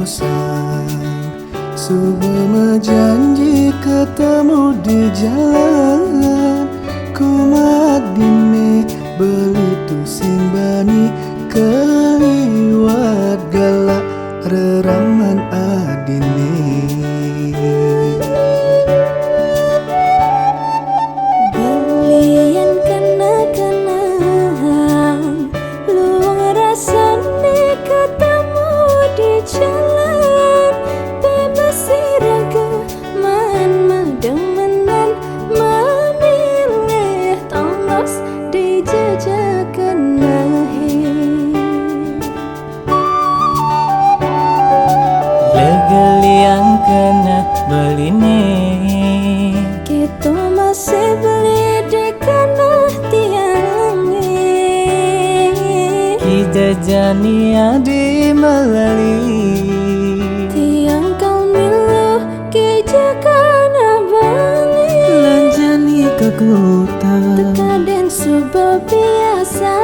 kosan. Subuh janji ketemu di jalan. Kumat dini beli tusing bani keliwat galak reraman adine. Belian kenang-kenang luang rasane ketemu di jalan. Bebas raga man demenan memilih tongos dijajakan Legeliang kena beline kita masih beli di kanah tiangi. Kita jani adi melali Tiang kau miluh kejakan abali. Lanjani ke kota Tekaden subah biasa.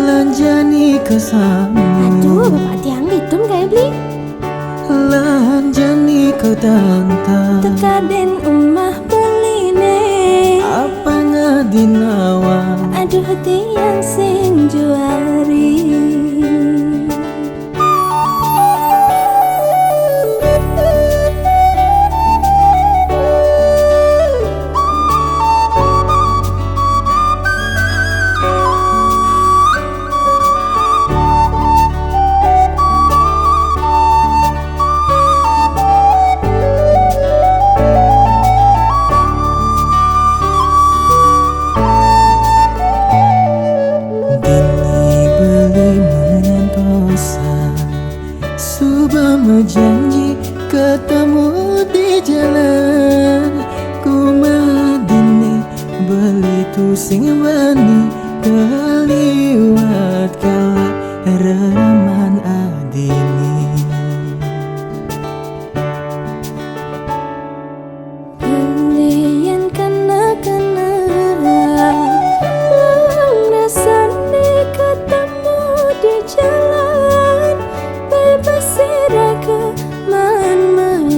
Lanjani ke sana Aduh, bapak tiang ditum kayak beli. Lanjani ke tanta Tekaden umah beline. Apa ngadinawa Aduh tiang sing juari. Subah janji ketemu di jalan. Kumadini beli tusing bani keliwat kala reraman adini. Belian kena-kena luang rasane ketemu di jalan. Bebas raga man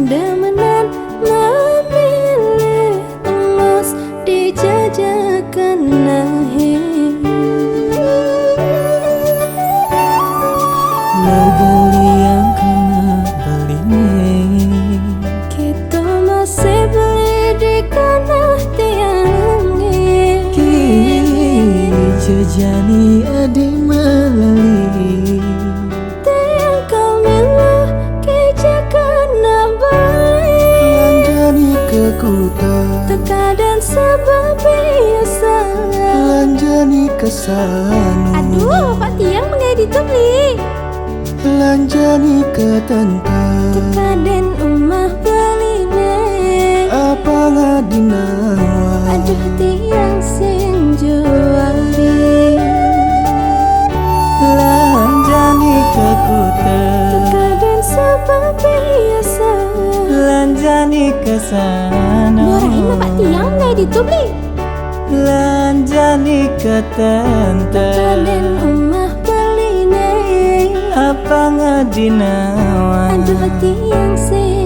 demenan memilih tongos dijajakan Legeliang kena beline kita masih beli di kanah tiangi. Jejani adi melali Tiang kau miluh kejakan abali. Lanjani ke kota, Tekadan sebab biasa. lanjani ke sana. Aduh, Pak Tiang mengedit tuh beli. Lanjani ke tanta. Tekadan umah beline. Apa ngadinawa. Aduh tiang sing juali. Lanjani ke kota Tekadan sebab biasa. Lanjani ke sana Marahin Pak Tiang mengedit tuh beli. Lanjani ke tanta Tekadan umah beline. Apa ngadinawa Aduh tiang sing